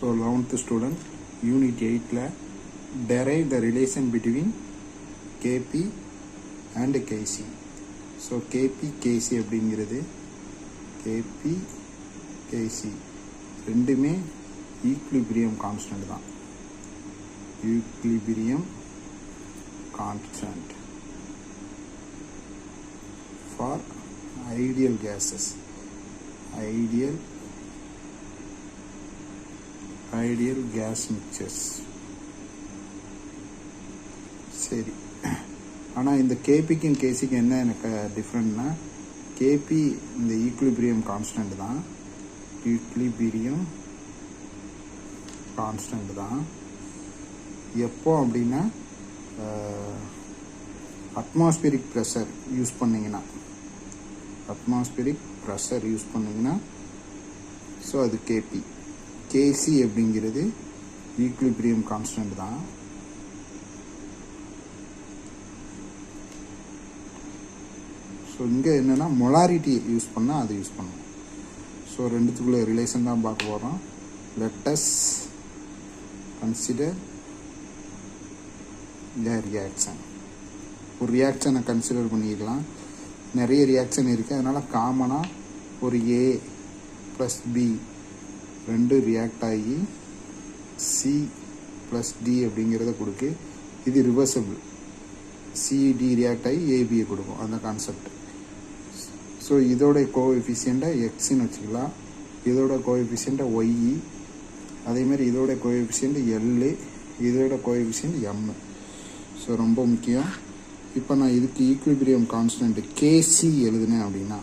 So 11th student unit 8 la derive the relation between Kp and Kc. So Kp Kc அப்படிங்கிறது Kp Kc ரெண்டுமே equilibrium constant தான். Equilibrium constant for ideal gases. Ideal gas mixtures. சரி, ஆனால் இந்த கேபிக்கும் கேசிக்கு என்ன எனக்கு டிஃப்ரெண்ட்னா, KP இந்த equilibrium constant தான், ஈக்லிபிரியம் கான்ஸ்டன்ட் தான். எப்போ அப்படின்னா அட்மாஸ்பியரிக் ப்ரெஷர் யூஸ் பண்ணிங்கன்னா, ஸோ அது கேபி. கேசி அப்படிங்கிறது ஈக்லிபிரியம் கான்ஸ்டன்ட் தான். ஸோ இங்கே என்னென்னா மொலாரிட்டி யூஸ் பண்ணால் அது யூஸ் பண்ணணும். ஸோ ரெண்டுத்துக்குள்ள ரிலேஷன் தான் பார்க்க போகிறோம். Let us consider the reaction. ஒரு ரியாக்ஷனை கன்சிடர் பண்ணிக்கலாம். நிறைய ரியாக்ஷன் இருக்குது, அதனால் காமனாக ஒரு ஏ ப்ளஸ் பி ரெண்டு ரியாக்ட் ஆகி சி ப்ளஸ் டி அப்படிங்கிறத கொடுக்கு. இது ரிவர்சபிள். சிடி ரியாக்ட் ஆகி ஏபியை கொடுக்கும், அந்த கான்செப்ட். ஸோ இதோட கோஎஃபிஷியண்ட்டை எக்ஸ்ன்னு வச்சுக்கலாம், இதோட கோஎஃபிஷியண்ட்டை ஒய்இ, அதேமாதிரி இதோட கோஎஃபிஷியண்ட் எல்லு, இதோட கோஎஃபிஷியண்ட் எம்மு. ஸோ ரொம்ப முக்கியம். இப்போ நான் இதுக்கு ஈக்லிபிரியம் கான்ஸ்டன்ட் கேசி எழுதுனேன் அப்படின்னா,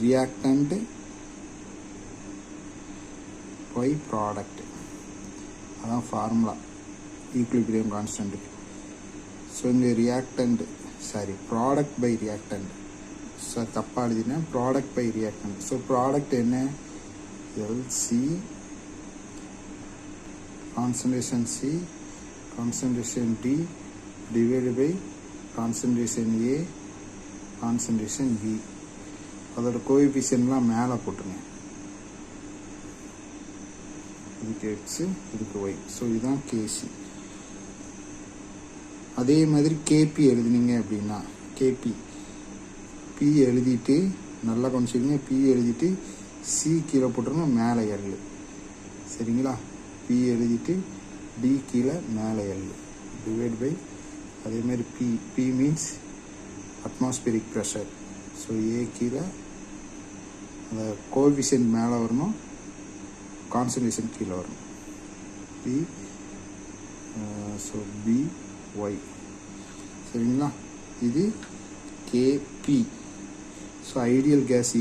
ரியாக்டன்ட் பை ப்ராடக்ட், அதான் ஃபார்முலா ஈக்லிபிரியம் கான்ஸ்டன்ட்டுக்கு. ஸோ இங்கே ப்ராடக்ட் பை ரியாக்டன்ட். ஸோ தப்பாக எழுதினேன், product by reactant. So product என்ன, L C concentration C concentration D divide by concentration A concentration B. அதோட கோஎஃபிஷியன்ட்லாம் மேலே போட்டுருங்க. இதுக்கு எக்ஸு, இதுக்கு ஒய். ஸோ இதுதான் கேசி. அதே மாதிரி கேபி எழுதுனீங்க அப்படின்னா, கேபி பி எழுதிட்டு நல்லா கொஞ்சம் பி எழுதிட்டு சி கீழே போட்டுருங்க, மேலே எல். சரிங்களா? பி எழுதிட்டு டி கீழே மேலே எல் டிவைட் பை, அதேமாதிரி P means atmospheric pressure. So A கீழே அந்த கோஎஃபிஷியன்ட் மேலே வரணும், கான்சன்ட்ரேஷன் கீழே வரணும். P so P Y. சரிங்களா? இது K P. So ideal gas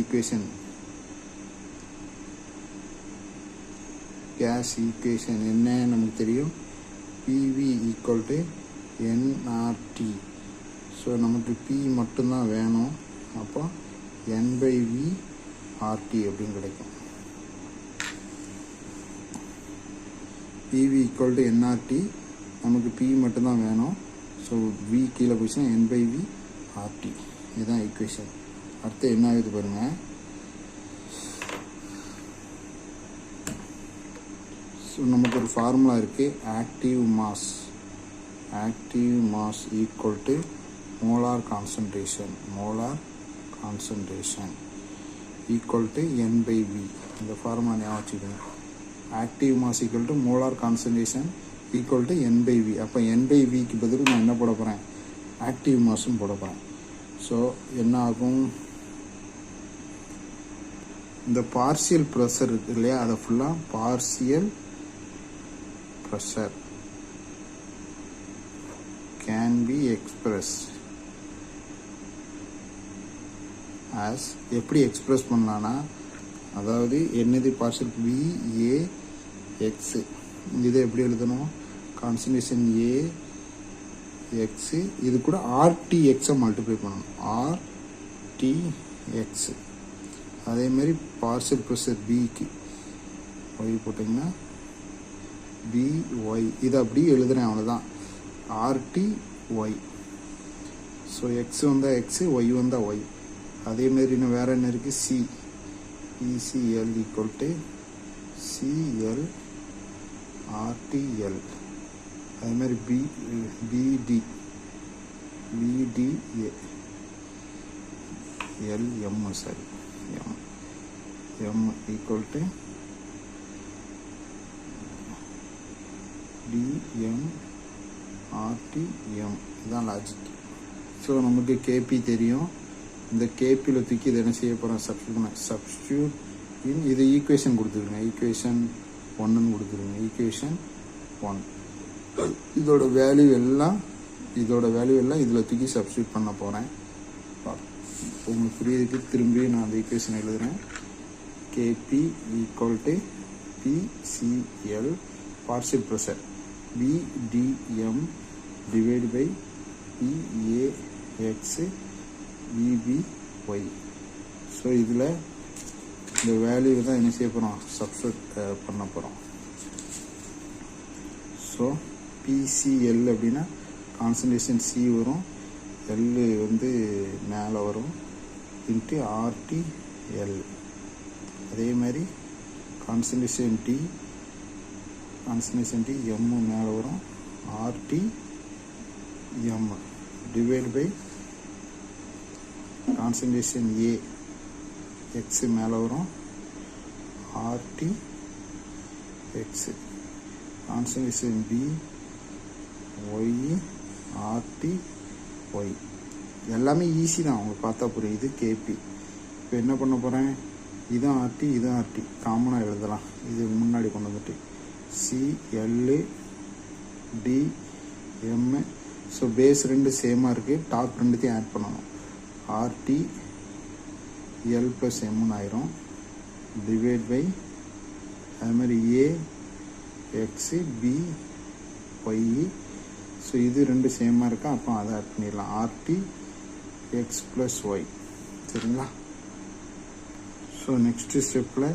equation என்ன நமக்கு தெரியும், P V equal to N R T. So நமக்கு பி மட்டும்தான் வேணும், அப்போ என் பை வி ஆர்டி அப்படின்னு கிடைக்கும். பிவி ஈக்குவல் டு என்ஆர்டி, நமக்கு பி மட்டும்தான் வேணும். ஸோ வி கீழே போச்சுன்னா என் பை வி ஆர்டி. இதுதான் ஈக்குவேஷன். அடுத்து என்ன ஆகுது பாருங்கள். ஸோ நமக்கு ஒரு ஃபார்முலா இருக்குது, active mass equal to molar concentration equal to N by V. இந்த ஃபார்முலா ஞாபகம் வச்சுக்கோங்க. Active mass equal to molar concentration equal to N by V. அப்போ என் பை விக்கு பதில் நான் என்ன போட போகிறேன், ஆக்டிவ் மாஸும் போட போகிறேன். ஸோ என்ன ஆகும், இந்த பார்சியல் ப்ரெஷர் இருக்கு இல்லையா, அதை ஃபுல்லாக partial pressure can be expressed as, எப்படி எக்ஸ்பிரஸ் பண்ணலான்னா, அதாவது என்னது பார்சியல் வி ஏ எக்ஸு, இதை எப்படி எழுதணும், கான்சன்ட்ரேஷன் ஏ எக்ஸு, இது கூட ஆர்டிஎக்ஸை மல்டிப்ளை பண்ணணும், ஆர்டிஎக்ஸு. அதேமாரி பார்சியல் ப்ரெஷர் பிக்கு ஒய் போட்டிங்கன்னா பி ஒய், இதை அப்படியே எழுதுகிறேன், அவ்வளோதான். RT Y. ஸோ எக்ஸ் வந்தால் எக்ஸு, ஒய் வந்தால் ஒய். அதேமாரி இன்னும் வேறு என்ன இருக்குது, C, ECL equal to CL RTL, அது மாதிரி PD PDA LM, sorry M equal to DM RTM. இதுதான் லாஜிக். ஸோ நமக்கு கேபி தெரியும். இந்த கேபியில் தூக்கி இதை என்ன செய்ய போகிறோம், சப்ஸ்டியூட் இன். இது ஈக்குவேஷன் கொடுத்துருங்க, ஈக்குவேஷன் 1ன்னு கொடுத்துருங்க, ஈக்குவேஷன் 1. இதோட வேல்யூ எல்லாம் இதில் தூக்கி சப்ஸ்டியூட் பண்ண போகிறேன். உங்களுக்கு புரியுதுக்கு திரும்பி நான் அந்த ஈக்குவேஷன் எழுதுகிறேன். K P equal to P C L partial pressure P D M divide by P A X P B Y. So இதில் இந்த வேல்யூ தான் என்ன செய்ய போகிறோம், சப்ஸ்டியூட் பண்ண போகிறோம். ஸோ பிசிஎல் அப்படின்னா கான்சன்ட்ரேஷன் சி வரும், எல் வந்து மேலே வரும், இன்ட்டு ஆர்டிஎல். அதே மாதிரி கான்சன்ட்ரேஷன் டி எம் மேலே வரும், R T M divide by concentration A X மேலே வரும், R T X. Concentration B Y R T Y. எல்லாமே ஈஸி தான், உங்களுக்கு பார்த்தா புரியுது. கேபி இப்போ என்ன பண்ண போகிறேன், இதுதான் ஆர்டி இதுதான் ஆர்டி காமனாக எழுதலாம். இது முன்னாடி கொண்டு வந்துட்டு சிஎல் டிஎம். ஸோ பேஸ் ரெண்டு சேமாக இருக்குது, டாப் ரெண்டுத்தையும் ஆட் பண்ணணும். ஆர்டி எல் ப்ளஸ் எம்னு ஆயிரும், டிவைட் பை அது மாதிரி A X B Y. So இது ரெண்டு சேமாக இருக்கா, அப்போ அதை ஆட் பண்ணிடலாம், ஆர்டி எக்ஸ் ப்ளஸ் ஒய். சரிங்களா? ஸோ நெக்ஸ்ட்டு ஸ்டெப்பில்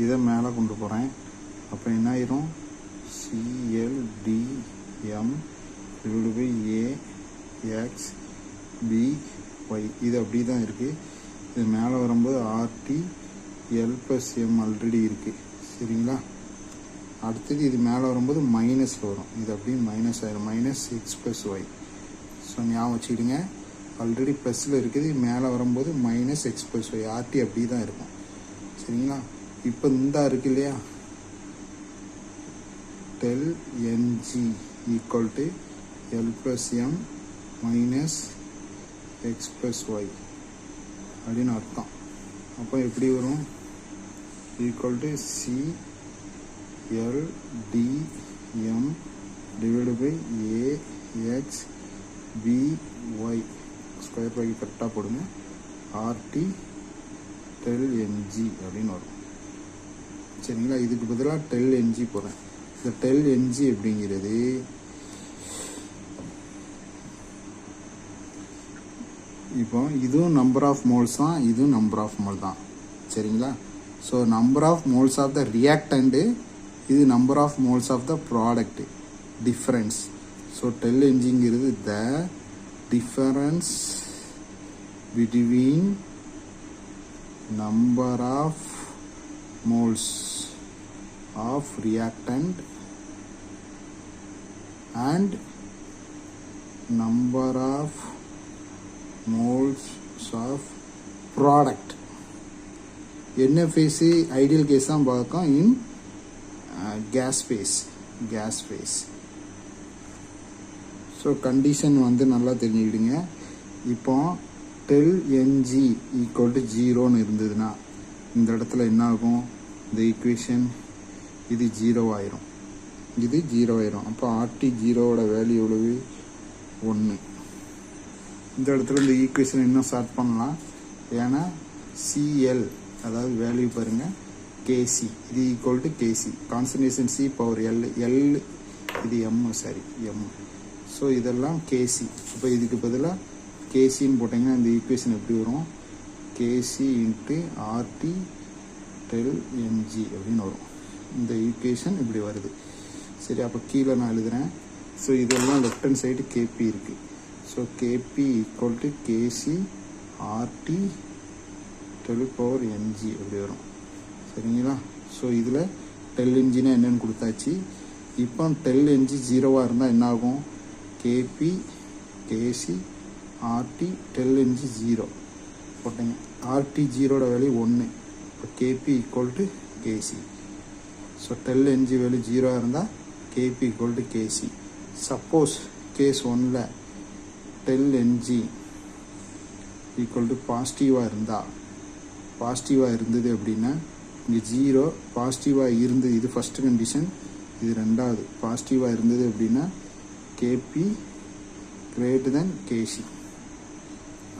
இதை மேலே கொண்டு போகிறேன். அப்போ என்ன ஆயிரும், CLDM divide by AX BY. இது அப்படி தான் இருக்குது. இது மேலே வரும்போது RT L plus M already இருக்குது. சரிங்களா? அடுத்தது இது மேலே வரும்போது மைனஸில் வரும், இது அப்படியே மைனஸ் ஆயிரும், minus X plus Y. So ஞாபகம் வச்சுக்கிடுங்க, ஆல்ரெடி ப்ளஸில் இருக்குது, மேலே வரும்போது minus X plus Y. RT அப்படி தான் இருக்கும். சரிங்களா? இப்போ இந்த இருக்கு இல்லையா, del NG equal to L plus M minus X plus Y அப்படின்னு அர்த்தம். அப்போ எப்படி வரும், equal to C LDM divide by AX BY square by கரெக்டாக போடுங்க, ஆர்டி டெல் என்ஜி அப்படின்னு வரும். சரிங்களா? இதுக்கு பதிலாக டெல் என்ஜி போகிறேன். இந்த டெல் என்ஜி அப்படிங்கிறது இப்போ இதுவும் நம்பர் ஆஃப் மோல்ஸ் தான், இதுவும் நம்பர் ஆஃப் மோல் தான். சரிங்களா? So number of moles of the reactant, இது number of moles of the product difference. So del என்ஜிங்கிறது the difference between number of moles of reactant and number of moles of product. என்ன phase, ideal gas தான் பார்க்கும். In gas phase. So condition வந்து நல்லா தெரிஞ்சுக்கிடுங்க. இப்போ del NG equal to 0ன்னு இருந்ததுன்னா இந்த இடத்துல என்ன ஆகும், இந்த ஈக்குவேஷன் இது 0 ஆயிரும், இது 0 ஆயிரும். அப்போ ஆர்டி 0வோட வேல்யூ எவ்வளவு, 1. இந்த இடத்துல இந்த ஈக்குவேஷன் இன்னும் ஸ்டார்ட் பண்ணலாம். ஏன்னா சிஎல் அதாவது வேல்யூ பாருங்கள், கேசி இது equal to KC, concentration C power L, இது எம், சாரி எம். ஸோ இதெல்லாம் கேசி. இப்போ இதுக்கு பதிலாக கேசின்னு போட்டிங்கன்னா இந்த ஈக்குவேஷன் எப்படி வரும், கேசி இன்ட்டு ஆர்டி டெல் என்ஜி அப்படின்னு வரும். இந்த ஈக்குவேஷன் இப்படி வருது. சரி, அப்போ கீழே நான் எழுதுகிறேன். ஸோ இதெல்லாம் லெஃப்ட் ஹேண்ட் சைடு கேபி இருக்குது. So KP equal to KC RT del power NG அப்படி வரும். சரிங்களா? ஸோ இதில் டெல் என்ஜினா என்னென்னு கொடுத்தாச்சு. இப்போ டெல் என்ஜி 0வாக இருந்தால் என்ன ஆகும்? K P K C RT del N G 0 போட்டீங்க. ஆர்டி 0ஓட வேல்யூ 1. இப்போ K P equal to K C. So del N G value 0 இருந்தால் K P equal to K C. Suppose case 1ல் டெல் என்ஜி ஈக்குவல் டு பாசிட்டிவாக இருந்தது அப்படின்னா இங்கே 0 பாசிட்டிவாக இருந்தது. இது ஃபஸ்ட்டு கண்டிஷன், இது ரெண்டாவது. பாசிட்டிவாக இருந்தது அப்படின்னா கேபி கிரேட்டர் தென் கேசி.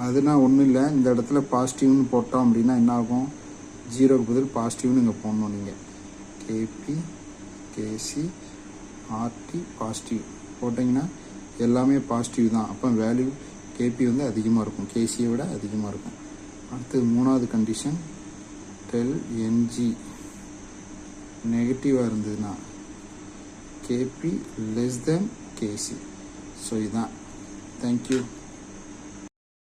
அதுனா ஒன்றும் இல்லை, இந்த இடத்துல பாசிட்டிவ்னு போட்டோம் அப்படின்னா என்ன ஆகும்? 0க்கு பதில் பாசிட்டிவ்னு இங்கே போடணும் நீங்கள். கேபி கேசி ஆர்டி பாசிட்டிவ் போட்டிங்கன்னா எல்லாமே பாசிட்டிவ் தான். அப்போ வேல்யூ கேபி வந்து அதிகமாக இருக்கும், கேசியை விட அதிகமாக இருக்கும். அடுத்தது மூணாவது கண்டிஷன், டெல் என்ஜி நெகட்டிவாக இருந்ததுன்னா கேபி லெஸ் தென் கேசி. ஸோ இதுதான். தேங்க்யூ.